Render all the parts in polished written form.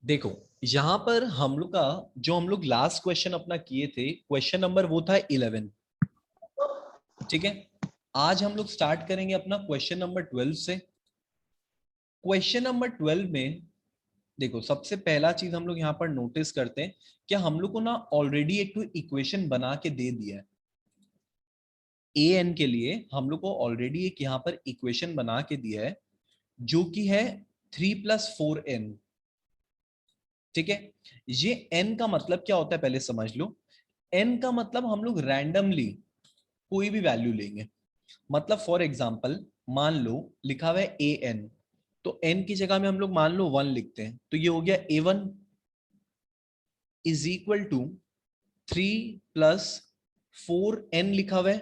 देखो यहां पर हम लोग का जो हम लोग लास्ट क्वेश्चन अपना किए थे, क्वेश्चन नंबर वो था 11। ठीक है, आज हम लोग स्टार्ट करेंगे अपना क्वेश्चन नंबर 12 से। क्वेश्चन नंबर 12 में देखो सबसे पहला चीज हम लोग यहाँ पर नोटिस करते हैं कि हम लोग को ना ऑलरेडी एक तो इक्वेशन बना के दे दिया है। ए एन के लिए हम लोग को ऑलरेडी एक यहाँ पर इक्वेशन बना के दिया है जो कि है 3+4n। ठीक है, ये n का मतलब क्या होता है पहले समझ लो। n का मतलब हम लोग रैंडमली कोई भी वैल्यू लेंगे। मतलब फॉर एग्जाम्पल मान लो लिखा हुआ है ए एन, तो n की जगह में हम लोग मान लो 1 लिखते हैं, तो ये हो गया a1 is equal to 3+4n लिखा हुआ है।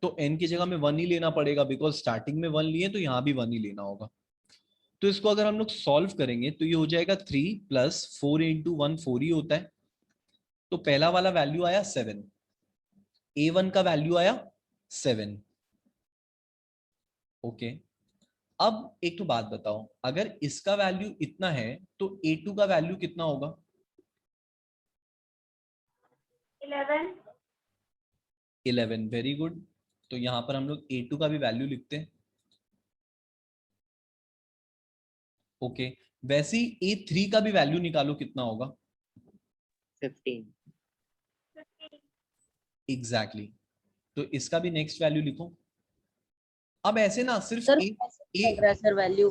तो n की जगह में 1 ही लेना पड़ेगा, बिकॉज स्टार्टिंग में 1 लिए तो यहां भी 1 ही लेना होगा। तो इसको अगर हम लोग सॉल्व करेंगे तो ये हो जाएगा 3+4 × 1 4 ही होता है। तो पहला वाला वैल्यू आया 7, a1 का वैल्यू आया 7। ओके, अब एक तो बात बताओ, अगर इसका वैल्यू इतना है तो a2 का वैल्यू कितना होगा? 11। 11, वेरी गुड। तो यहां पर हम लोग a2 का भी वैल्यू लिखते हैं। ओके, वैसे ही a3 का भी वैल्यू निकालो कितना होगा? 15। Exactly exactly. तो इसका भी नेक्स्ट वैल्यू लिखो। अब ऐसे ना सिर्फ सर ए सर वैल्यू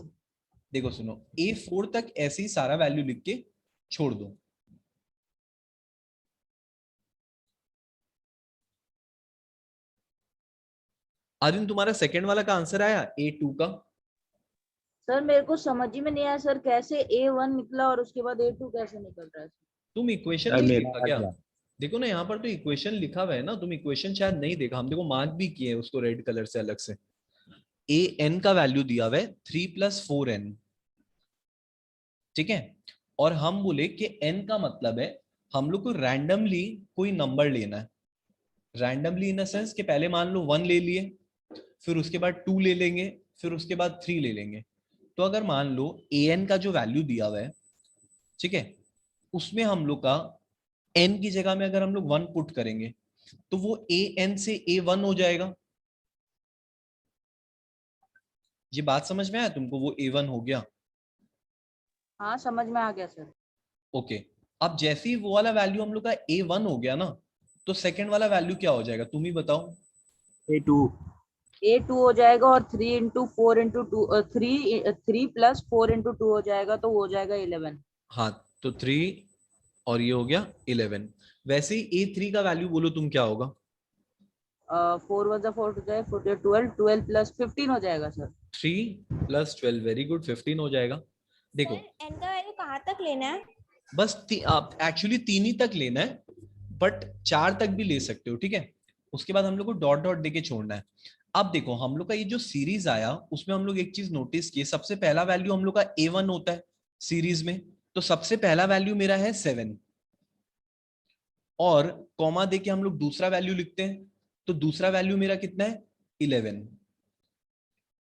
देखो सुनो, A4 तक ऐसे ही सारा वैल्यू लिख के छोड़ दो। आर्यन तुम्हारा सेकंड वाला का आंसर आया A2 का? सर मेरे को समझ ही में नहीं आया सर, कैसे A1 निकला और उसके बाद A2 कैसे निकल रहा है? तुम इक्वेशन नहीं देखा क्या? देखो ना यहाँ पर तो इक्वेशन लिखा हुआ है ना, तुम इक्वेशन शायद नहीं देखा। हम देखो मार्क भी किए उसको रेड कलर से अलग से। ए एन का वैल्यू दिया हुआ है 3+4n। ठीक है, और हम बोले कि n का मतलब है हम लोग को रैंडमली कोई नंबर लेना है। रैंडमली इन द सेंस कि पहले मान लो 1 ले लिए, फिर उसके बाद 2 ले लेंगे, फिर उसके बाद 3 ले लेंगे। तो अगर मान लो ए एन का जो वैल्यू दिया हुआ है, ठीक है, उसमें हम लोग का n की जगह में अगर हम लोग 1 पुट करेंगे तो वो ए एन से A1 हो जाएगा। ये बात समझ में आया तुमको? वो A1 हो गया। हाँ समझ में आ गया सर। ओके, अब जैसे ही वो वाला वैल्यू हम लोग का A1 हो गया ना, तो सेकंड वाला वैल्यू क्या हो जाएगा तुम ही बताओ? A2। A2 हो जाएगा और 3 × 4 × 2 3+4 × 2 हो जाएगा, तो वो हो जाएगा 11। हाँ, तो 3 और ये हो गया 11। वैसे ही A3 का वैल्यू बोलो तुम क्या होगा? 4 × 4 हो जाएगा 4 12 12+15 हो जाएगा सर। 3+12, वेरी गुड, 15 हो जाएगा। देखो सर एन का वैल्यू कहाँ तक लेना है? बस आप एक्चुअली 3 ही तक लेना है, बट 4 तक भी ले सकते हो। ठीक है, उसके बाद हम लोग को डॉट डॉट देके छोड़ना है। अब देखो हम लोग का ये जो सीरीज आया उसमें हम लोग एक चीज नोटिस किए, सबसे पहला वैल्यू हम लोग का A1 होता है सीरीज में। तो सबसे पहला वैल्यू मेरा है 7, और कॉमा देके हम लोग दूसरा वैल्यू लिखते हैं। तो दूसरा वैल्यू मेरा कितना है? 11,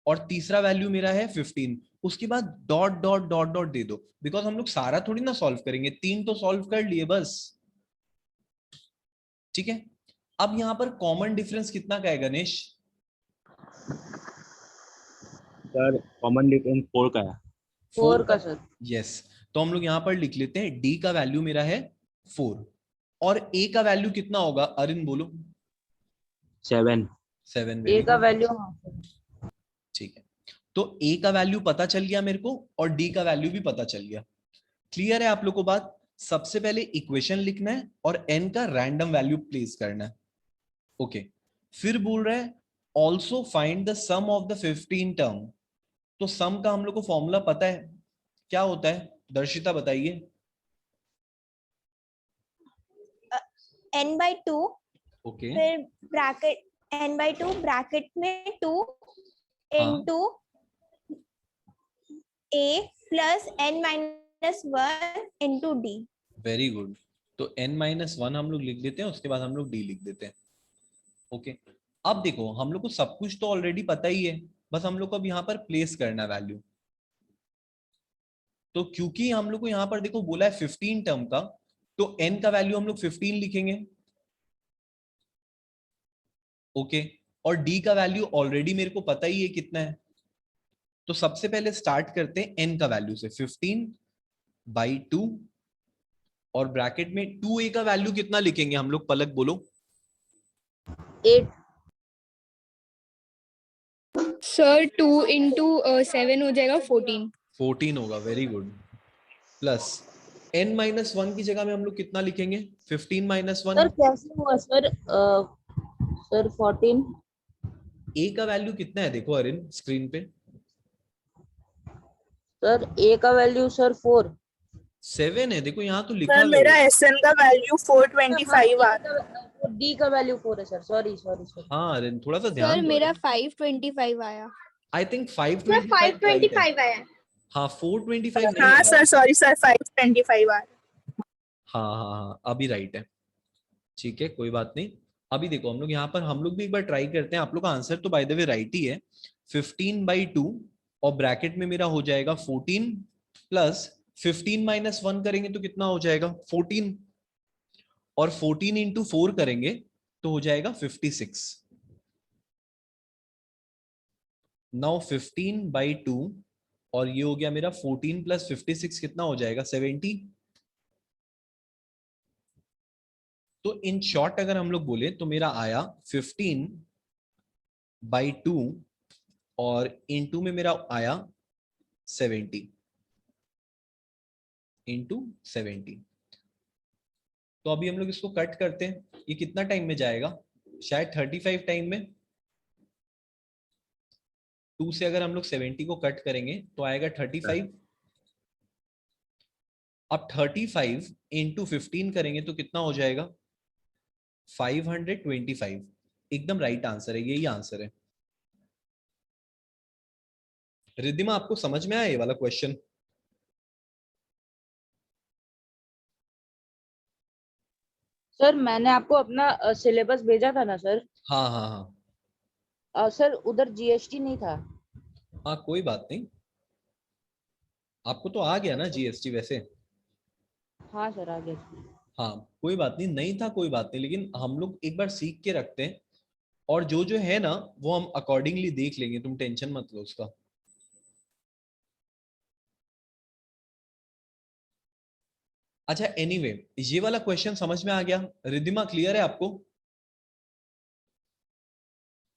और तीसरा वैल्यू मेरा है 15। उसके बाद डॉट डॉट डॉट डॉट दे दो, बिकॉज हम लोग सारा थोड़ी ना सॉल्व करेंगे, 3 तो सॉल्व कर लिए बस। ठीक है, अब यहां पर कॉमन डिफरेंस कितना का है गणेश? सर कॉमन डिफरेंस 4 का है। 4 का सर। यस, तो हम लोग यहां पर लिख लेते हैं डी का वैल्यू मेरा है 4, और ए का वैल्यू कितना होगा अरिन बोलो? 7। 7, A वेरी का गुड। वैल्यू ठीक है, तो ए का वैल्यू पता चल गया मेरे को, और डी का वैल्यू भी पता चल गया। क्लियर है आप लोग को बात? सबसे पहले इक्वेशन लिखना है और एन का रैंडम वैल्यू प्लेस करना है। ओके, फिर बोल रहा है also find the sum of the 15 term. तो सम का हम लोग को फॉर्मूला पता है, क्या होता है दर्शिता बताइए? n/2, ओके, फिर ब्रैकेट n/2 ब्रैकेट में 2 हाँ, into a plus n-1 into d। Very good. तो n-1 हम लोग लिख देते हैं, उसके बाद हम लोग d लिख देते हैं। ओके, अब देखो हम लोग को सब कुछ तो ऑलरेडी पता ही है, बस हम लोग को अब यहाँ पर प्लेस करना वैल्यू। तो क्योंकि हम लोग को यहाँ पर देखो बोला है 15 टर्म का, तो n का वैल्यू हम लोग 15 लिखेंगे, ओके। और d का वैल्यू ऑलरेडी मेरे को पता ही है कितना है, तो सबसे पहले स्टार्ट करते हैं n का वैल्यू से, 15/2, और ब्रैकेट में 2a का वैल्यू कितना लिखेंगे हम लोग, पलक बोलो। 8 सर 2 into 7 हो जाएगा 14। 14 होगा, वेरी गुड। प्लस n-1 की जगह में हम लोग कितना लिखेंगे, 15-1। सर कैसे हुआ सर? सर 14 a का वैल्यू कितना है देखो अरिन स्क्रीन पे, सर a का वैल्यू सर 4। 7 है, देखो यहाँ तो लिखा सर हुआ मेरा है। एसएन का वैल्यू 425 आ रहा है। d का वैल्यू 4 है सर, सॉरी सॉरी सर। हाँ अरिन थोड़ा सा सर ध्यान दो। मेरा 525 आया। आई थिंक सर 525 525 आया है। हाँ 425 नहीं हाँ आया। सर सॉरी सर 525 आ रहा है। हाँ अभी राइट है, ठीक है कोई बात नहीं। अभी देखो हम लोग यहाँ पर हम लोग भी एक बार ट्राई करते हैं, आप लोग का आंसर तो बाय द वे राइट ही है, 15/2, और ब्रैकेट में मेरा हो जाएगा 14 प्लस 15-1 करेंगे तो कितना हो जाएगा 14, और 14 इंटू 4 करेंगे तो हो जाएगा 56। नाउ 15/2 और ये हो गया मेरा 14 प्लस 56 कितना हो जाएगा 70। तो इन शॉर्ट अगर हम लोग बोले तो मेरा आया 15/2 और इनटू में मेरा आया 70 इंटू 70। तो अभी हम लोग इसको कट करते हैं, ये कितना टाइम में जाएगा, शायद 35 टाइम में। 2 से अगर हम लोग 70 को कट करेंगे तो आएगा 35। अब 35 इंटू 15 करेंगे तो कितना हो जाएगा 525। एकदम राइट आंसर है, यही आंसर है। रिद्धिमा आपको समझ में आया ये वाला क्वेश्चन? सर मैंने आपको अपना सिलेबस भेजा था ना सर? हाँ हाँ हाँ सर उधर जीएसटी नहीं था। हाँ कोई बात नहीं, आपको तो आ गया ना जीएसटी वैसे। हाँ सर आ गया। हाँ कोई बात नहीं, नहीं था कोई बात नहीं, लेकिन हम लोग एक बार सीख के रखते हैं, और जो जो है ना वो हम अकॉर्डिंगली देख लेंगे, तुम टेंशन मत लो उसका। अच्छा एनीवे ये वाला क्वेश्चन समझ में आ गया। रिद्धिमा क्लियर है आपको?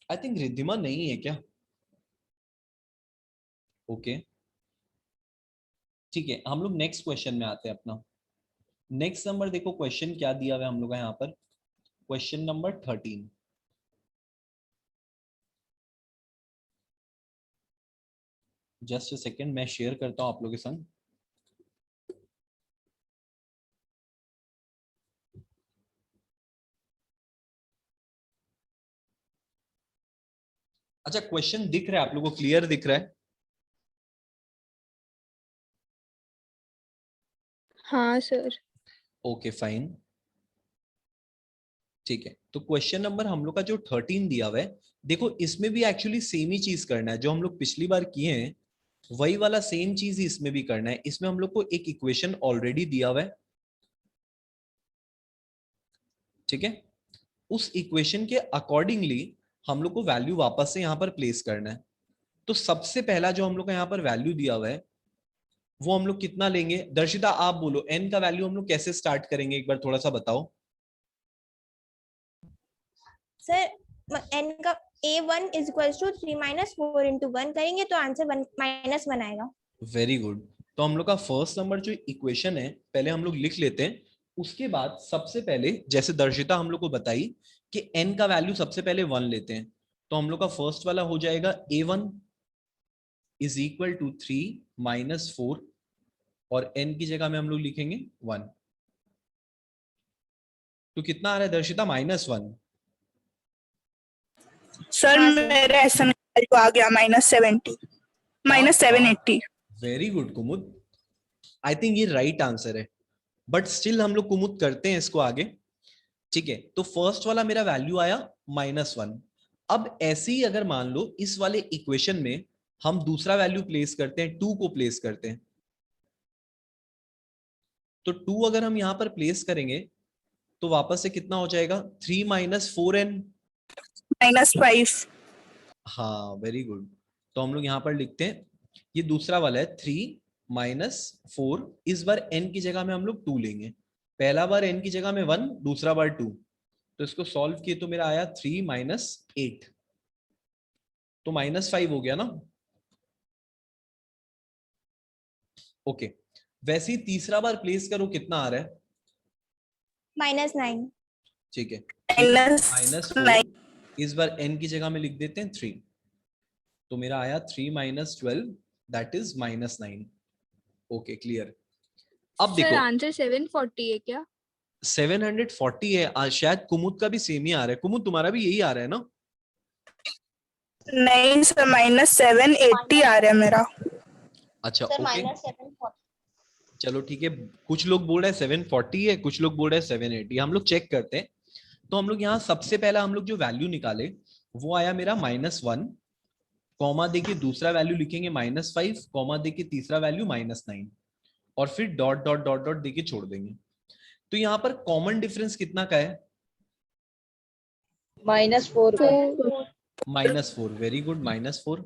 आई थिंक रिद्धिमा नहीं है क्या? ओके ठीक है, हम लोग नेक्स्ट क्वेश्चन में आते हैं अपना। नेक्स्ट नंबर देखो क्वेश्चन क्या दिया हुआ है हम लोग यहाँ पर, question number 13। Just a second, मैं शेयर करता हूं आप लोगों के संग। अच्छा क्वेश्चन दिख रहा है आप लोगों को, क्लियर दिख रहा है? हाँ सर। ओके फाइन ठीक है। तो क्वेश्चन नंबर हम लोग का जो 13 दिया हुआ है, देखो इसमें भी एक्चुअली सेम ही चीज करना है जो हम लोग पिछली बार किए हैं, वही वाला सेम चीज ही इसमें भी करना है। इसमें हम लोग को एक इक्वेशन ऑलरेडी दिया हुआ है, ठीक है। उस इक्वेशन के अकॉर्डिंगली हम लोग को वैल्यू वापस से यहाँ पर प्लेस करना है। तो सबसे पहला जो हम लोग का यहाँ पर वैल्यू दिया हुआ है वो हम लोग कितना लेंगे, दर्शिता आप बोलो n का वैल्यू हम लोग कैसे स्टार्ट करेंगे, एक बार थोड़ा सा बताओ। सर n का a1 इज इक्वल्स टू 3 - 4 × 1 करेंगे तो आंसर 1 - 1 आएगा। Very good. तो हम लोग का फर्स्ट नंबर जो इक्वेशन है पहले हम लोग लिख लेते हैं, उसके बाद सबसे पहले जैसे दर्शिता हम लोग को बताई कि n का वैल्यू सबसे पहले 1 लेते हैं, तो हम लोग का फर्स्ट वाला हो जाएगा a1 इज इक्वल टू 3 - 4, और n की जगह में हम लोग लिखेंगे 1। तो कितना आ रहा है दर्शिता, -1। सर हाँ, सर। मेरा एसएन का वैल्यू आ गया -70 -780। Very good Kumud, I think ये राइट आंसर है, बट स्टिल हम लोग कुमुद करते हैं इसको आगे, ठीक है। तो फर्स्ट वाला मेरा वैल्यू आया -1। अब ऐसे ही अगर मान लो इस वाले इक्वेशन में हम दूसरा वैल्यू प्लेस करते हैं, 2 को प्लेस करते हैं, तो 2 अगर हम यहाँ पर प्लेस करेंगे तो वापस से कितना हो जाएगा 3 माइनस 4n। -5. हाँ वेरी गुड। तो हम लोग यहाँ पर लिखते हैं ये दूसरा वाला है 3 माइनस 4। इस बार n की जगह में हम लोग 2 लेंगे। पहला बार n की जगह में 1, दूसरा बार 2। तो इसको सॉल्व किए तो मेरा आया 3 माइनस 8, तो -5 हो गया ना। ओके वैसे ही तीसरा बार प्लेस करो कितना आ रहा है? -9. ठीक है -9. -4। इस बार n की जगह में लिख देते हैं 3, तो मेरा आया 3 minus 12 that is -9। Okay clear. अब सर देखो आंसर 740 है क्या? 740 है। शायद कुमुद का भी सेम ही आ रहा है। कुमुद तुम्हारा भी यही आ रहा है ना? नहीं सर, -780 आ रहा है मेरा. अच्छा सर ओके -740. चलो ठीक है। कुछ लोग बोल रहे हैं 740 है, कुछ लोग बोल रहे हैं 780। हम लोग चेक करते हैं। तो हम लोग यहाँ सबसे पहला हम लोग जो वैल्यू निकाले वो आया मेरा -1, कॉमा देके दूसरा वैल्यू लिखेंगे -5, कॉमा देके तीसरा वैल्यू -9, और फिर डॉट डॉट डॉट डॉट देके छोड़ देंगे। तो यहाँ पर कॉमन डिफरेंस कितना का है? -4 का। तो -4। Very good, -4।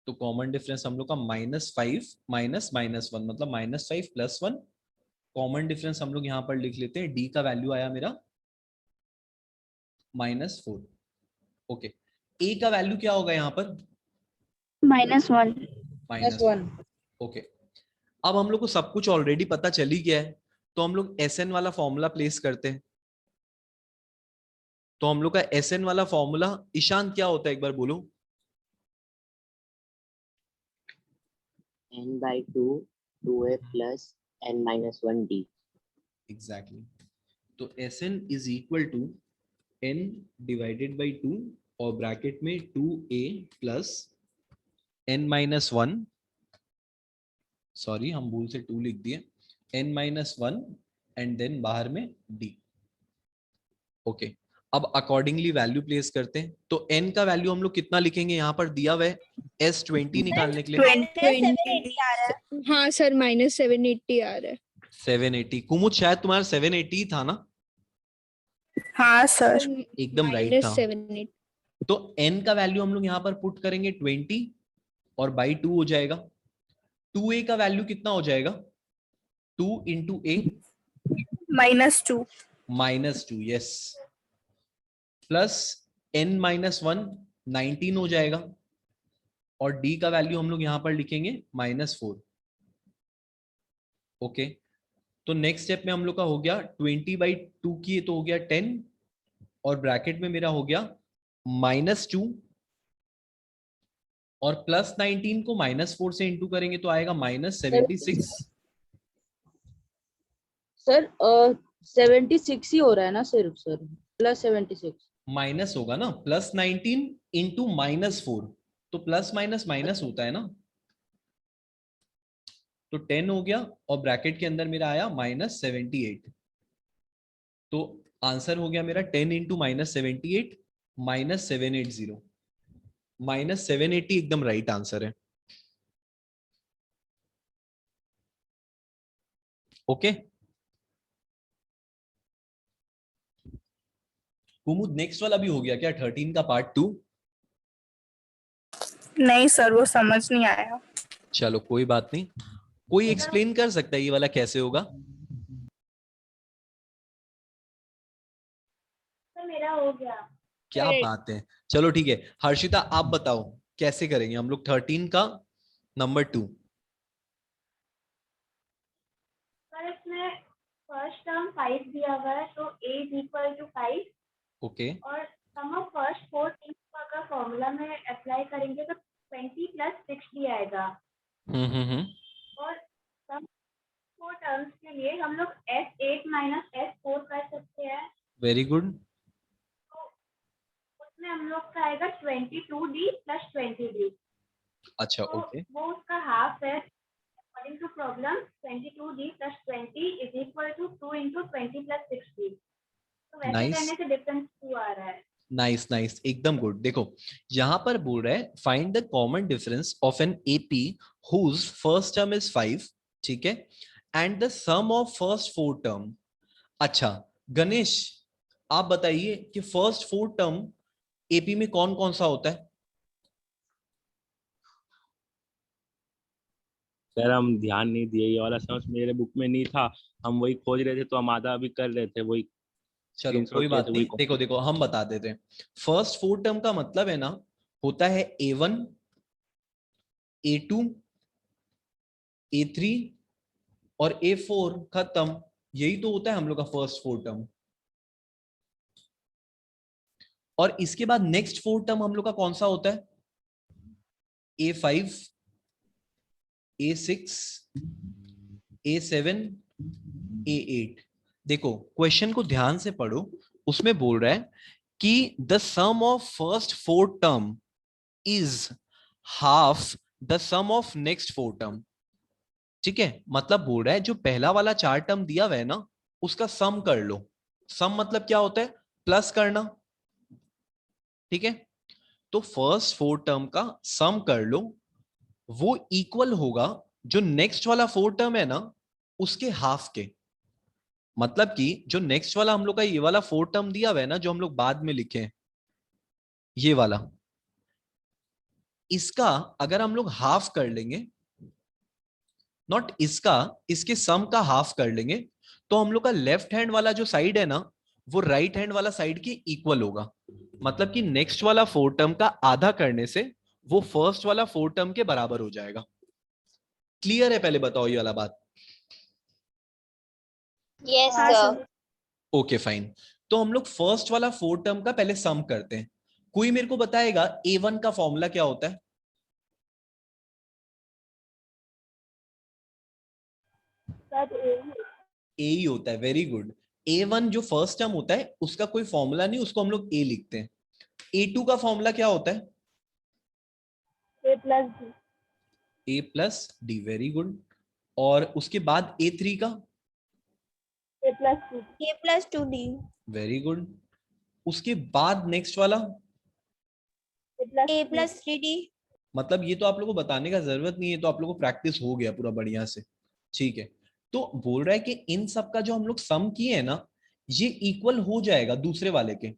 तो कॉमन डिफरेंस हम लोग का -5 माइनस -1 मतलब -5 + 1। कॉमन डिफरेंस हम लोग यहाँ पर लिख लेते हैं। डी का वैल्यू आया मेरा -4। ओके ए का वैल्यू क्या होगा यहाँ पर? -1. -1। ओके अब हम लोग को सब कुछ ऑलरेडी पता चल ही गया है, तो हम लोग SN वाला फॉर्मूला प्लेस करते हैं। तो हम लोग का SN वाला फॉर्मूला ईशान क्या होता है एक बार बोलो। n/2 2a plus n-1d. Exactly तो SN is equal to n divided by 2 और ब्रैकेट में 2a प्लस n-1, सॉरी हम भूल से 2 लिख दिए, n-1 एंड देन बाहर में d। ओके अब अकॉर्डिंगली वैल्यू प्लेस करते हैं। तो n का वैल्यू हम लोग कितना लिखेंगे? यहाँ पर दिया हुआ है S20 निकालने के लिए -780 आ रहा है. हाँ सर -780 आ रहा है. 780। कुमुद शायद तुम्हारा 780 था ना? हाँ सर. एकदम राइट था। -780. तो n का वैल्यू हम लोग यहाँ पर पुट करेंगे 20 और बाई 2 हो जाएगा। 2a का वैल्यू कितना हो जाएगा? 2 into a -2. -2 yes, plus n-1 19 हो जाएगा, और d का वैल्यू हम लोग यहाँ पर लिखेंगे -4। ओके तो नेक्स्ट स्टेप में हम लोग का हो गया 20/2 की, तो हो गया 10, और ब्रैकेट में मेरा हो गया -2 और प्लस 19 को -4 से इंटू करेंगे तो आएगा -76। सर 76 ही हो रहा है ना सिर्फ सर, +76। माइनस होगा ना, +19 इंटू -4, तो प्लस माइनस माइनस होता है ना। तो 10 हो गया और ब्रैकेट के अंदर मेरा आया -78। तो आंसर हो गया मेरा 10 इंटू -78 -780। -780 एकदम राइट आंसर है। ओके कुमुद नेक्स्ट वाला भी हो गया क्या? 13 का पार्ट 2? नहीं सर, वो समझ नहीं आया. चलो कोई बात नहीं। कोई एक्सप्लेन कर सकता है ये वाला कैसे होगा? तो मेरा हो गया. क्या बात है, चलो ठीक है। हर्षिता आप बताओ कैसे करेंगे हम लोग 13 का नंबर 2? सर इसमें फर्स्ट टर्म 5 दिया हुआ है, तो a = 5, ओके और सम ऑफ फर्स्ट 4 टर्म्स का फॉर्मूला में अप्लाई करेंगे तो 20 + 60 आएगा, और सम 4 टर्म्स के लिए हम लोग S8 - S4 कर सकते हैं। Very good. तो उसमें हम लोग का आएगा 22d + 20d। अच्छा तो ओके वो उसका हाफ है। According to problem 22d + 20 = 2 × 20 + 60। तो वैसे नाइस। करने से डिफरेंस 2 आ रहा है। नाइस नाइस, एकदम गुड। देखो यहां पर बोल रहा है find the common difference of an AP whose first term is 5, ठीक है, and the sum of first 4 term. अच्छा गणेश, आप बताइए कि फर्स्ट 4 टर्म एपी में कौन कौन सा होता है? सर हम ध्यान नहीं दिए, ये वाला समझ मेरे बुक में नहीं था, हम वही खोज रहे थे तो हम आधा अभी कर रहे थे, वही चलो कोई स्क्रीनशॉट लिए बात थे वही नहीं, देखो देखो हम बता देते हैं। फर्स्ट 4 टर्म का मतलब है ना, होता है A1, A2, A3 और A4 खत्म। यही तो होता है हम लोग का फर्स्ट 4 टर्म। और इसके बाद नेक्स्ट 4 टर्म हम लोग का कौन सा होता है? A5, A6, A7, A8। देखो क्वेश्चन को ध्यान से पढ़ो, उसमें बोल रहा है कि the sum of first 4 term is half the sum of next 4 term. ठीक है, मतलब बोल रहा है जो पहला वाला 4 टर्म दिया हुआ है ना, उसका सम कर लो। सम मतलब क्या होता है? प्लस करना। ठीक है, तो फर्स्ट 4 टर्म का सम कर लो, वो इक्वल होगा जो नेक्स्ट वाला 4 टर्म है ना उसके हाफ के। मतलब कि जो नेक्स्ट वाला हम लोग का ये वाला 4 टर्म दिया हुआ है ना, जो हम लोग बाद में लिखे हैं, ये वाला, इसका अगर हम लोग हाफ कर लेंगे, नॉट इसका, इसके सम का हाफ कर लेंगे, तो हम लोग का लेफ्ट हैंड वाला जो साइड है ना, वो राइट हैंड वाला साइड के इक्वल होगा। मतलब कि नेक्स्ट वाला 4 टर्म का आधा करने से वो फर्स्ट वाला 4 टर्म के बराबर हो जाएगा। क्लियर है? पहले बताओ ये वाला बात। यस हाँ सर। सर। Okay fine. तो हम लोग फर्स्ट वाला 4 टर्म का पहले सम करते हैं। कोई मेरे को बताएगा A1 का फॉर्मूला क्या होता है? सर ए ही होता है। Very good. A1 जो फर्स्ट टर्म होता है उसका कोई फॉर्मूला नहीं, उसको हम लोग ए लिखते हैं। A2 का फॉर्मूला क्या होता है? A plus D. A plus D. Very good. और उसके बाद A3 का? A plus two. A plus 2D। Very good. उसके बाद नेक्स्ट वाला? A plus 3D। मतलब ये तो आप लोगों को बताने का जरूरत नहीं है, तो आप लोगों को प्रैक्टिस हो गया पूरा बढ़िया से। ठीक है, तो बोल रहा है कि इन सब का जो हम लोग सम किए हैं ना, ये इक्वल हो जाएगा दूसरे वाले के,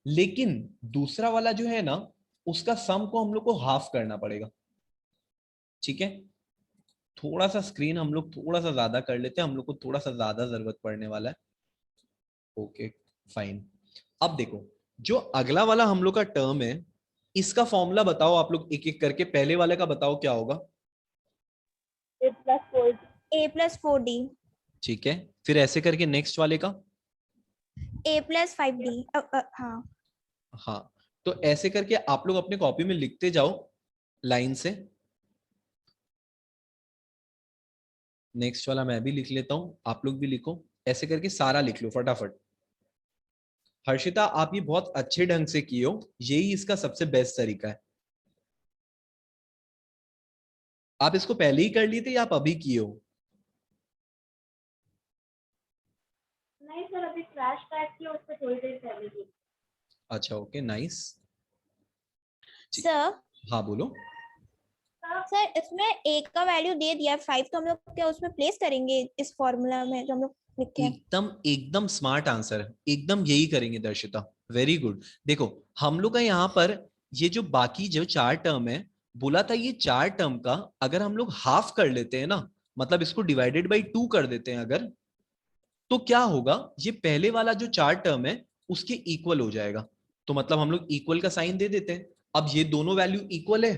लेकिन दूसरा वाला जो है ना, उसका सम को हम लोग को हाफ करना पड़ेगा। ठीक है, थोड़ा सा स्क्रीन हम लोग थोड़ा सा ज्यादा कर लेते हैं, हम लोग को थोड़ा सा ज्यादा जरूरत पड़ने वाला है। Okay fine. अब देखो जो अगला वाला हम लोग का टर्म है, इसका फॉर्मूला बताओ आप लोग एक एक करके। पहले वाले का बताओ क्या होगा? A plus four. A plus 4D। ठीक है, फिर ऐसे करके नेक्स्ट वाले का? A plus 5D। हाँ। हाँ, तो ऐसे करके आप लोग अपने कॉपी में लिखते जाओ लाइन से। नेक्स्ट वाला मैं भी लिख लेता हूं, आप लोग भी लिखो। ऐसे करके सारा लिख लो फटाफट। हर्षिता आप ये बहुत अच्छे ढंग से किए हो, यही इसका सबसे बेस्ट तरीका है। आप इसको पहले ही कर लिए थे या आप अभी किए हो? नहीं सर, अभी क्रैश पैक किया उससे थोड़ी देर पहले की। अच्छा ओके नाइस। सर हाँ बोलो। सर इसमें A का वैल्यू दे दिया 5, तो हम लोग क्या उसमें प्लेस करेंगे इस फॉर्मूला में जो हम लोग लिखे हैं? एकदम एकदम स्मार्ट आंसर है, एकदम यही करेंगे दर्शिता। Very good. देखो हम लोग का यहाँ पर ये जो बाकी जो 4 टर्म है, बोला था ये 4 टर्म का अगर हम लोग हाफ कर लेते हैं ना, मतलब इसको डिवाइडेड बाई 2 कर देते हैं अगर, तो क्या होगा, ये पहले वाला जो 4 टर्म है उसके इक्वल हो जाएगा। तो मतलब हम लोग इक्वल का साइन दे देते हैं। अब ये दोनों वैल्यू इक्वल है।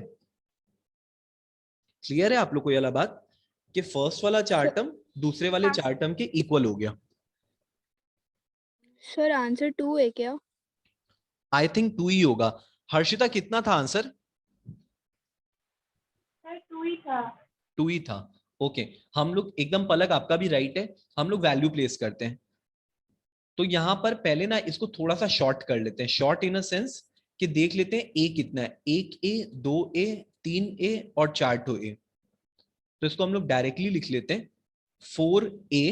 क्लियर है आप लोग को ये वाला बात कि फर्स्ट वाला 4 टर्म दूसरे वाले हाँ। 4 टर्म के इक्वल हो गया? सर आंसर 2 है क्या? आई थिंक 2 ही होगा। हर्षिता कितना था आंसर? सर 2 ही था। 2 ही था। ओके, हम लोग एकदम पलक आपका भी राइट है, हम लोग वैल्यू प्लेस करते हैं। तो यहां पर पहले ना इसको थोड़ा सा शॉर्ट कर लेते हैं, शॉर्ट इन अ सेंस कि देख लेते हैं ए कितना है। 1A, 2A, 3A और 4A। तो इसको हम लोग डायरेक्टली लिख लेते हैं। 4A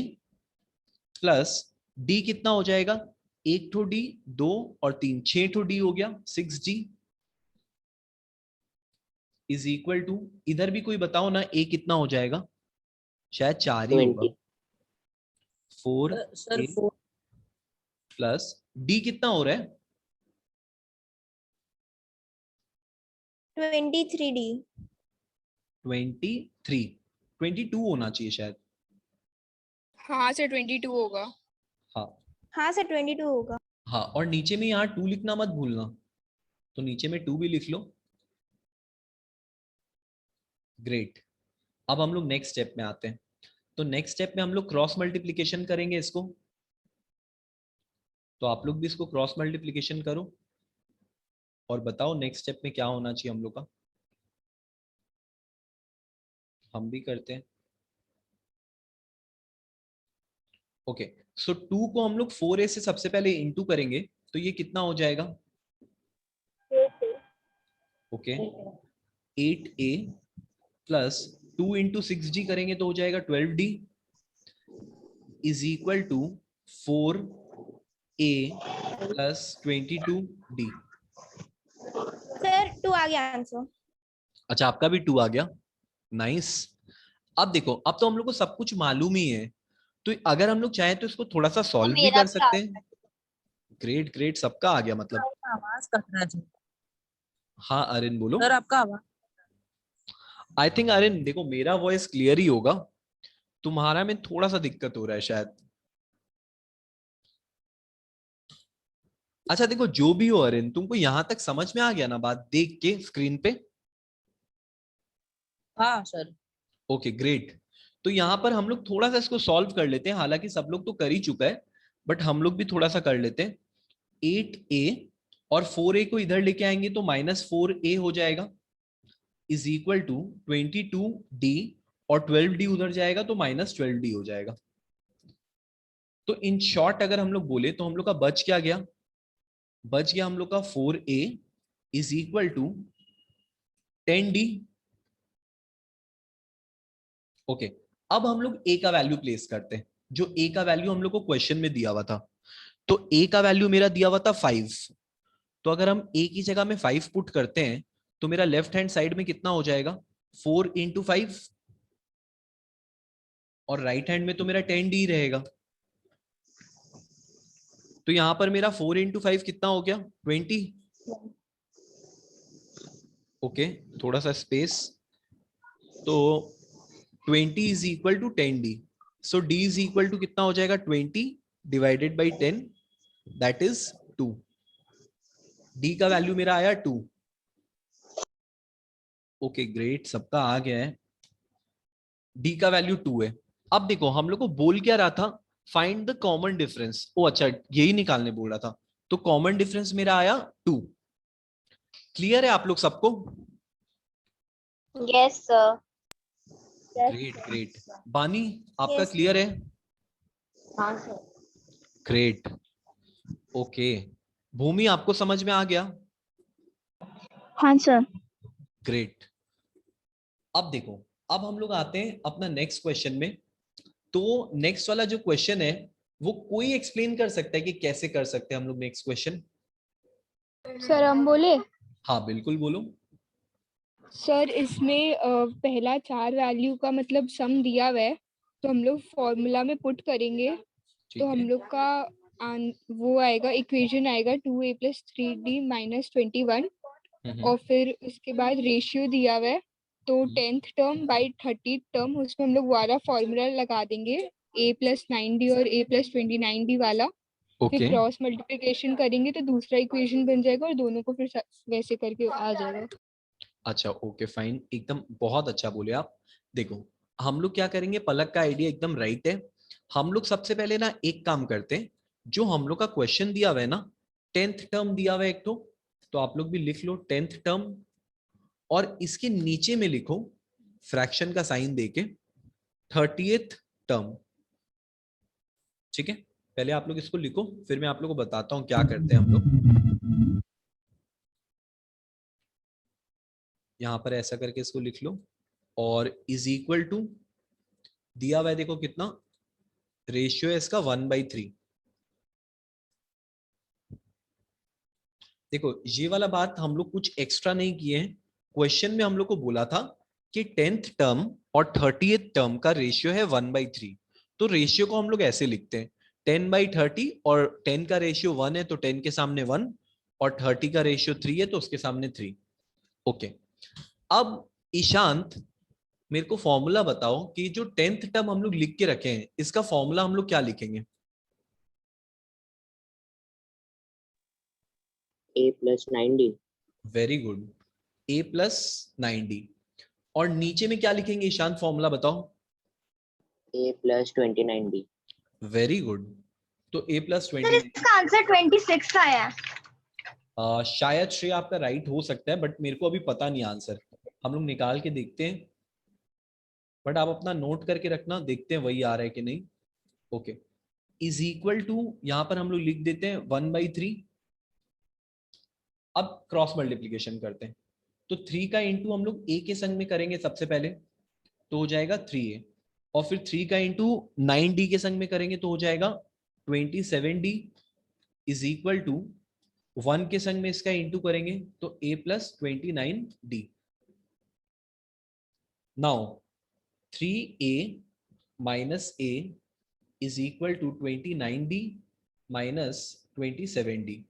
प्लस डी कितना हो जाएगा? एक ठो डी, 2 और 3, 6 ठो डी हो गया, 6d इज इक्वल टू, इधर भी कोई बताओ ना ए कितना हो जाएगा, शायद 4 ही होगा, 20 सर 4a प्लस डी कितना हो रहा है, 23D। 23, 22 होना चाहिए शायद। हाँ सर 22 होगा। हाँ हाँ सर 22 होगा। हाँ, और नीचे में यहाँ 2 लिखना मत भूलना, तो नीचे में 2 भी लिख लो। ग्रेट। अब हम लोग नेक्स्ट स्टेप में आते हैं। तो नेक्स्ट स्टेप में हम लोग क्रॉस मल्टीप्लिकेशन करेंगे इसको, तो आप लोग भी इसको क्रॉस मल्टीप्लिकेशन करो और बताओ नेक्स्ट स्टेप में क्या होना चाहिए हम लोग का। हम भी करते हैं। ओके, सो 2 को हम लोग 4a से सबसे पहले इंटू करेंगे, तो ये कितना हो जाएगा, okay 8a plus 2 into 6d करेंगे तो हो जाएगा 12d is equal to 4a plus 22d। Sir 2 आ गया आंसर। अच्छा, आपका भी 2 आ गया, नाइस। अब देखो, अब तो हम लोग को सब कुछ मालूम ही है, तो अगर हम लोग चाहें तो इसको थोड़ा सा सॉल्व भी कर सकते हैं। ग्रेट ग्रेट, सबका आ गया मतलब। आवाज कट रहा है हाँ अरिन बोलो। सर, आपका आवाज। आई थिंक अरिन देखो, मेरा वॉइस क्लियर ही होगा, तुम्हारा में थोड़ा सा दिक्कत हो रहा है शायद। अच्छा देखो, जो भी हो अरिन, तुमको यहां तक समझ में आ गया ना बात देख के स्क्रीन पे? हाँ सर। Okay great. तो यहाँ पर हम लोग थोड़ा सा इसको सॉल्व कर लेते हैं, हालांकि सब लोग तो कर ही चुका है, बट हम लोग भी थोड़ा सा कर लेते हैं। 8a और 4a को इधर लेके आएंगे तो -4a हो जाएगा इज इक्वल टू 22d, और 12d उधर जाएगा तो -12d हो जाएगा। तो इन शॉर्ट अगर हम लोग बोले तो हम लोग का बच क्या गया, बच गया हम लोग का 4a is equal to 10d। Okay, अब हम लोग a का वैल्यू प्लेस करते हैं, जो a का वैल्यू हम लोग को क्वेश्चन में दिया हुआ था। तो a का वैल्यू मेरा दिया हुआ था 5, तो अगर हम a की जगह में 5 पुट करते हैं तो मेरा लेफ्ट हैंड साइड में कितना हो जाएगा, 4 इंटू 5, और राइट हैंड में तो मेरा 10d रहेगा। तो यहां पर मेरा 4 इंटू 5 कितना हो गया, 20। ओके, थोड़ा सा स्पेस, तो 20 is equal to 10d, so d is equal to कितना हो जाएगा, 20 divided by 10, that is 2। d का वैल्यू मेरा आया 2। ओके ग्रेट, सबका आ गया है। d का वैल्यू 2 है। अब देखो, हम लोग को बोल क्या रहा था, फाइंड द कॉमन डिफरेंस। ओ अच्छा, यही निकालने बोल रहा था, तो कॉमन डिफरेंस मेरा आया 2। क्लियर है आप लोग सबको? Yes sir. Great great. बानी, आपका Yes. क्लियर है? हाँ सर। ग्रेट। ओके, भूमि आपको समझ में आ गया? हाँ सर। ग्रेट। अब देखो, अब हम लोग आते हैं अपना नेक्स्ट क्वेश्चन में। तो नेक्स्ट वाला जो क्वेश्चन है, वो कोई एक्सप्लेन कर सकता है कि कैसे कर सकते हैं हम लोग नेक्स्ट क्वेश्चन? सर हम बोले। हाँ बिल्कुल बोलो। सर इसमें पहला 4 वैल्यू का मतलब सम दिया हुआ है, तो हम लोग फॉर्मूला में पुट करेंगे, ठीक तो हम है। लोग का वो आएगा, इक्वेशन आएगा 2a + 3d - 21, और फिर उसके बाद रेशियो दिया हुआ है, तो 10th term by 30th term, उसमें हम लोग वाला फॉर्मूला लगा देंगे, a + 9d और a + 29d वाला। फिर ओके क्रॉस मल्टीप्लिकेशन करेंगे तो दूसरा इक्वेशन बन जाएगा, और दोनों को फिर वैसे करके आ जाएगा। अच्छा, ओके फाइन, एकदम बहुत अच्छा बोले आप। देखो, हम लोग क्या करेंगे, पलक का आइडिया एकदम राइट है। हम लोग सबसे पहले ना एक काम करते हैं, जो हम लोग का क्वेश्चन दिया हुआ है ना, 10th टर्म दिया हुआ है एक तो आप लोग भी लिख लो 10th टर्म, और इसके नीचे में लिखो फ्रैक्शन का साइन देके 30th टर्म। ठीक है, पहले आप लोग इसको लिखो, फिर मैं आप लोग को बताता हूं क्या करते हैं हम लोग। यहां पर ऐसा करके इसको लिख लो, और इज इक्वल टू दिया हुआ है, देखो कितना रेशियो है इसका, 1/3। देखो ये वाला बात हम लोग कुछ एक्स्ट्रा नहीं किए हैं। क्वेश्चन में हम लोग को बोला था कि 10th टर्म और 30th टर्म का रेशियो है 1/3। तो रेशियो को हम लोग ऐसे लिखते हैं 10/30, और 10 का रेशियो 1 है तो 10 के सामने 1, और 30 का रेशियो 3 है तो उसके सामने 3। ओके, अब ईशांत मेरे को फॉर्मूला बताओ कि जो 10th टर्म हम लोग लिख के रखे हैं इसका फॉर्मूला हम लोग क्या लिखेंगे? A plus 9D. Very good, a plus 9d। और नीचे में क्या लिखेंगे ईशांत, फॉर्मूला बताओ। A plus 29D. Very good, तो a प्लस सर 20। इसका आंसर 26 का आया। शायद श्रेय आपका राइट हो सकता है, बट मेरे को अभी पता नहीं आंसर। हम लोग निकाल के देखते हैं, बट आप अपना नोट करके रखना, देखते हैं वही आ रहा है कि नहीं। ओके, इज इक्वल टू यहाँ पर हम लोग लिख देते हैं 1/3। अब क्रॉस मल्टीप्लीकेशन करते हैं, तो 3 का इंटू हम लोग a के संग में करेंगे सबसे पहले, तो हो जाएगा 3a, और फिर 3 का इंटू 9d के संग में करेंगे तो हो जाएगा 27d, इज इक्वल टू 1 के संग में इसका इंटू करेंगे तो a plus 29d। Now 3a minus a is equal to 29d minus 27d।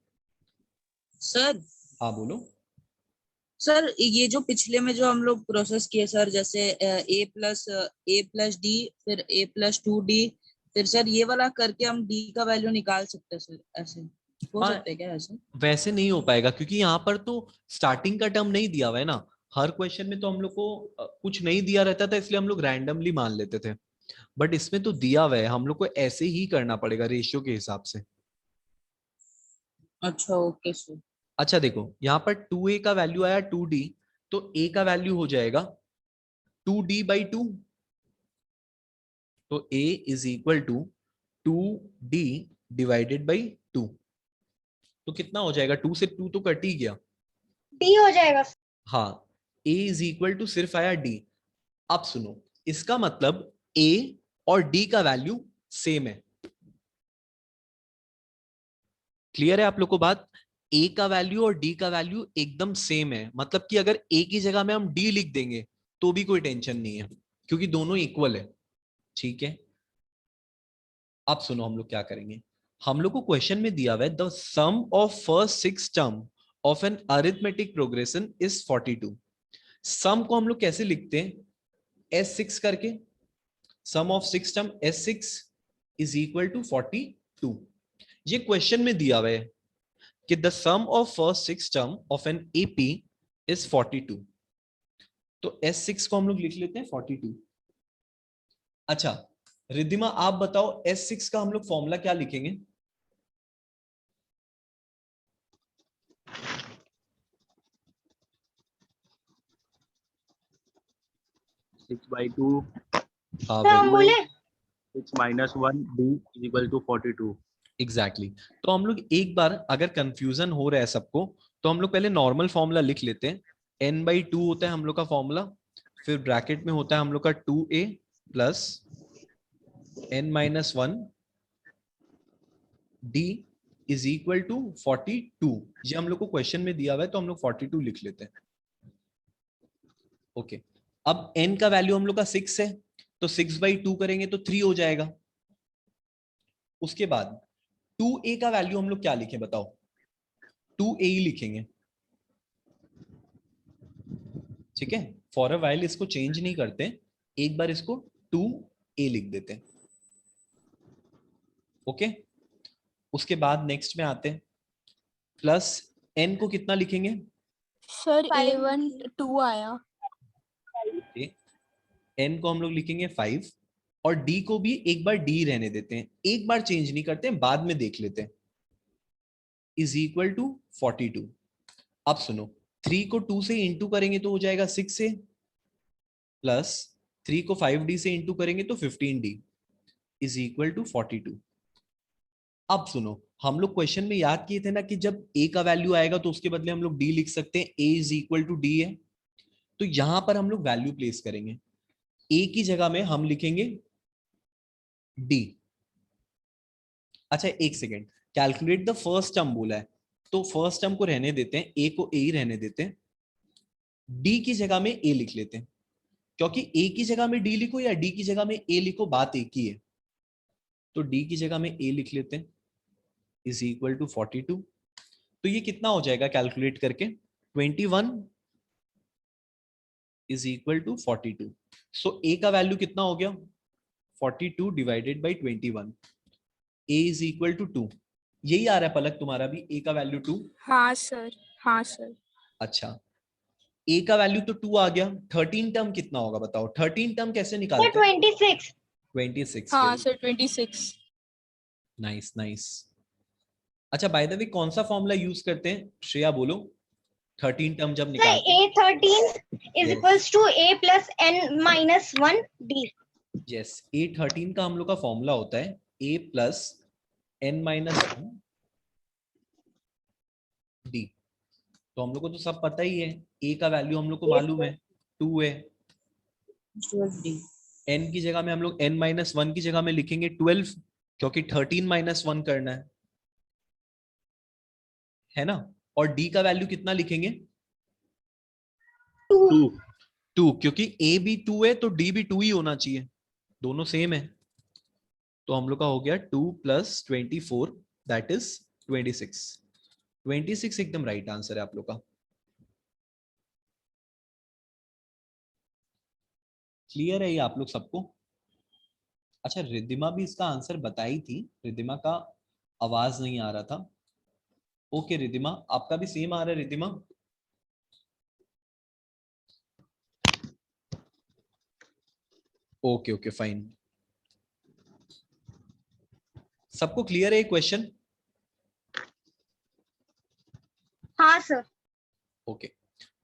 Sir हाँ बोलो। सर ये जो पिछले में जो हम लोग प्रोसेस किए सर, जैसे a+d फिर a+2d, फिर सर ये वाला करके हम d का वैल्यू निकाल सकते हैं सर, ऐसे हो हाँ, सकता है क्या ऐसे? वैसे नहीं हो पाएगा क्योंकि यहाँ पर तो स्टार्टिंग का टर्म नहीं दिया हुआ है ना। हर क्वेश्चन में तो हम लोग को कुछ नहीं दिया रहता था, इसलिए हम लोग रैंडमली मान लेते थे, बट इसमें तो दिया हुआ है, हम लोग को ऐसे ही करना पड़ेगा रेशियो के हिसाब से। अच्छा ओके सर। अच्छा देखो, यहाँ पर 2a का वैल्यू आया 2d, तो a का वैल्यू हो जाएगा 2d/2, तो a is equal to 2d divided by 2। तो कितना हो जाएगा, 2 से 2 तो कट ही गया। डी हो जाएगा। हाँ, a इज इक्वल टू सिर्फ आया d। अब सुनो, इसका मतलब a और d का वैल्यू सेम है। क्लियर है आप लोग को बात? a का वैल्यू और d का वैल्यू एकदम सेम है, मतलब कि अगर a की जगह में हम d लिख देंगे तो भी कोई टेंशन नहीं है, क्योंकि दोनों इक्वल है। ठीक है, अब सुनो हम लोग क्या करेंगे। हम लोग को क्वेश्चन में दिया हुआ है the sum of first 6 term of an arithmetic progression is 42। Sum को हम लोग कैसे लिखते हैं, S6 करके, sum of 6 term S6 is equal to 42। ये क्वेश्चन में दिया हुआ है कि the sum of first 6 term of an AP is 42, तो S6 को हम लोग लिख लेते हैं 42। अच्छा रिद्धिमा आप बताओ, S6 का हम लोग फॉर्मूला क्या लिखेंगे? 6/2 हाँ तो हम बोले 6 minus 1 d is equal to 42। Exactly तो हम लोग एक बार, अगर कंफ्यूजन हो रहा है सबको, तो हम लोग पहले नॉर्मल फॉर्मूला लिख लेते हैं। n/2 होता है हम लोग का फॉर्मूला, फिर ब्रैकेट में होता है हम लोग का 2a plus n-1 d is equal to 42। ये हम लोग को क्वेश्चन में दिया हुआ है तो हम लोग 42 लिख लेते हैं। ओके, अब n का वैल्यू हम लोग का 6 है, तो 6/2 करेंगे तो 3 हो जाएगा। उसके बाद 2a का वैल्यू हम लोग क्या लिखें बताओ? 2a ही लिखेंगे। ठीक है, फॉर अ वाइल इसको चेंज नहीं करते, एक बार इसको 2a लिख देते हैं। ओके, उसके बाद नेक्स्ट में आते हैं, प्लस n को कितना लिखेंगे? सर 5 A1 2 आया। n को हम लोग लिखेंगे 5, और d को भी एक बार d रहने देते हैं, एक बार चेंज नहीं करते हैं, बाद में देख लेते हैं, इज इक्वल टू 42। अब सुनो, 3 को 2 से इंटू करेंगे तो हो जाएगा 6 से, प्लस 3 को 5d से इंटू करेंगे तो 15d इज इक्वल टू 42। अब सुनो, हम लोग क्वेश्चन में याद किए थे ना कि जब a का वैल्यू आएगा तो उसके बदले हम लोग d लिख सकते हैं, a is equal to d है, तो यहां पर हम लोग वैल्यू प्लेस करेंगे। a की जगह में हम लिखेंगे d। अच्छा एक second, calculate the first term बोला है, तो फर्स्ट टर्म को रहने देते हैं, ए को ए ही रहने देते हैं, डी की जगह में ए लिख लेते हैं, क्योंकि ए की जगह में डी लिखो या डी की जगह में ए लिखो बात एक ही है। तो डी की जगह में ए लिख लेते हैं, इज इक्वल टू 42। तो ये कितना हो जाएगा कैलकुलेट करके, 21 is equal to 42। So a का वैल्यू कितना हो गया, 42 divided by 21, a is equal to 2। यही आ रहा है पलक तुम्हारा भी, ए का वैल्यू 2? हाँ सर, हाँ सर। अच्छा, ए का वैल्यू तो 2 आ गया, 13 टर्म कितना होगा बताओ, 13 टर्म कैसे निकालते हैं? 26। 26। हाँ सर, 26। Nice nice. अच्छा, बाय द वे कौन सा फॉर्मूला यूज करते हैं श्रेया बोलो, 13 टर्म जब निकालते हैं? A13 is equals to A plus n minus 1 D. Yes, A13 का हम लोग का फॉर्मूला होता है A plus n minus 1 D। तो हम लोग को तो सब पता ही है, A का वैल्यू हम लोग को मालूम है 2 है, n की जगह में हम लोग n माइनस 1 की जगह में लिखेंगे 12, क्योंकि 13 माइनस 1 करना है ना। और D का वैल्यू कितना लिखेंगे? 2, क्योंकि A भी 2 है तो D भी 2 ही होना चाहिए, दोनों सेम है। तो हम लोग का हो गया 2 प्लस 24 दैट इज 26। 26 एकदम राइट आंसर है आप लोग का। क्लियर है ये आप लोग सबको? अच्छा, रिद्धिमा भी इसका आंसर बताई थी, रिद्धिमा का आवाज नहीं आ रहा था। ओके रिद्धिमा, आपका भी सेम आ रहा है रिद्धिमा? Okay okay fine. सबको क्लियर है ये क्वेश्चन? हाँ सर। ओके,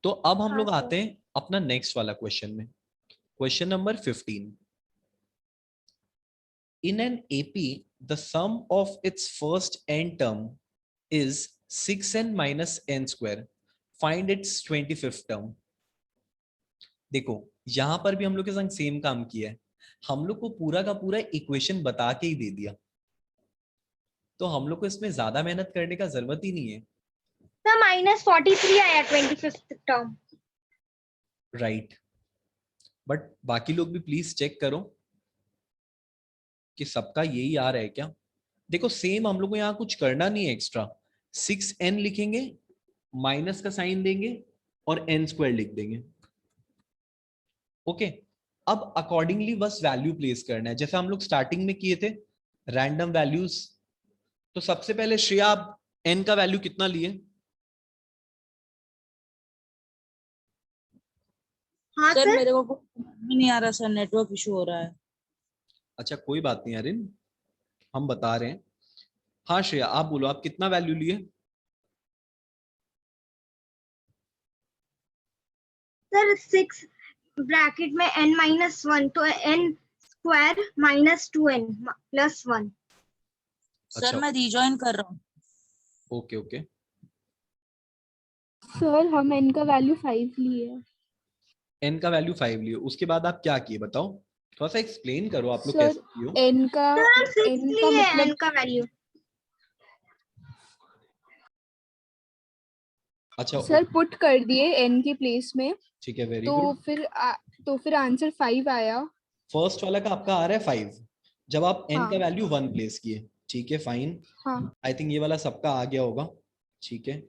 तो अब हम लोग आते हैं अपना नेक्स्ट वाला क्वेश्चन में, question number 15। In an AP, the sum of its first n term is 6n minus n square. Find its 25th term. देखो यहां पर भी हम लोग के संग सेम काम किया है, हम लोग को पूरा का पूरा इक्वेशन बता के ही दे दिया, तो हम लोग को इसमें ज्यादा मेहनत करने का जरूरत ही नहीं है। सर -43 आया 25th टर्म। राइट, बट बाकी लोग भी प्लीज चेक करो कि सबका यही आ रहा है क्या। देखो सेम हम लोग को यहाँ कुछ करना नहीं है एक्स्ट्रा, 6n लिखेंगे, माइनस का साइन देंगे और n स्क्वायर लिख देंगे। ओके, अब अकॉर्डिंगली बस वैल्यू प्लेस करना है, जैसे हम लोग स्टार्टिंग में किए थे रैंडम वैल्यूज। तो सबसे पहले श्रेया आप n का वैल्यू कितना लिए? हाँ सर सर। मेरे को नहीं आ रहा सर, नेटवर्क इशू हो रहा है। अच्छा कोई बात नहीं अरिन, हम बता रहे हैं। हाँ श्रेया आप बोलो, आप कितना वैल्यू लिए? सर 6 ब्रैकेट में n माइनस 1, तो n square minus 2n plus 1। Sir मैं रिजॉइन कर रहा हूँ। ओके ओके, सर हम n का वैल्यू 5 लिए। n का वैल्यू 5 लिए, उसके बाद आप क्या किए बताओ, थोड़ा सा एक्सप्लेन करो आप लोग सर कैसे किए हो। n का मतलब n का वैल्यू। अच्छा सर पुट कर दिए n की प्लेस में, ठीक है, वेरी तो गुड। फिर आंसर 5 आया। फर्स्ट वाला का आपका आ रहा है 5, जब आप n हाँ। का वैल्यू 1 प्लेस किए, ठीक है फाइन। हाँ आई थिंक ये वाला सबका आ गया होगा, ठीक है।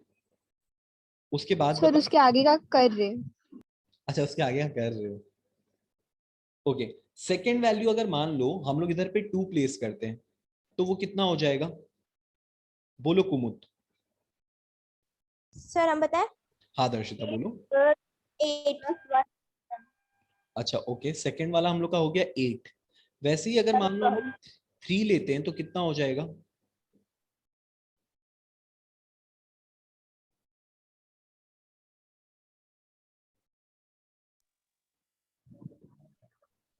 उसके बाद सर, बताओ। उसके आगे का कर रहे। अच्छा उसके आगे आप कर रहे हो, ओके। सेकेंड वैल्यू अगर मान लो हम लोग इधर पे 2 प्लेस करते हैं, तो वो कितना हो जाएगा, बोलो कुमुद। सर हम बताएं? हाँ दर्शिता बोलो। 8। अच्छा ओके, सेकेंड वाला हम लोग का हो गया 8। वैसे ही अगर मान लो हम 3 लेते हैं तो कितना हो जाएगा?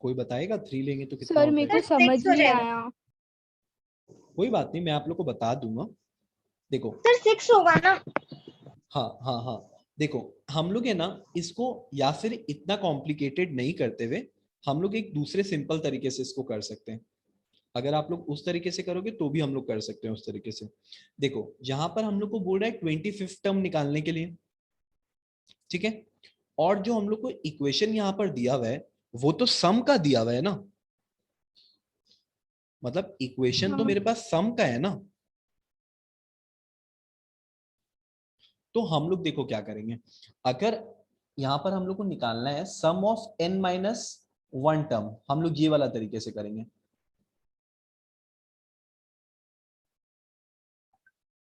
कोई बताएगा 3 लेंगे तो कितना सर हो मेरे को जाएगा? समझ 6 हो नहीं जाएगा। आया। कोई बात नहीं, मैं आप लोग को बता दूंगा। देखो सर 6 होगा ना? हाँ हाँ हाँ, देखो हम लोग है ना इसको या फिर इतना कॉम्प्लिकेटेड नहीं करते हुए हम लोग एक दूसरे सिंपल तरीके से इसको कर सकते हैं। अगर आप लोग उस तरीके से करोगे तो भी हम लोग कर सकते हैं उस तरीके से। देखो यहां पर हम लोग को बोल रहा है 25th टर्म निकालने के लिए, ठीक है, और जो हम लोग को इक्वेशन यहाँ पर दिया हुआ है वो तो सम का दिया हुआ है ना, मतलब इक्वेशन तो मेरे पास सम का है ना। तो हम लोग देखो क्या करेंगे, अगर यहां पर हम लोग को निकालना है सम ऑफ n माइनस 1 टर्म, हम लोग ये वाला तरीके से करेंगे।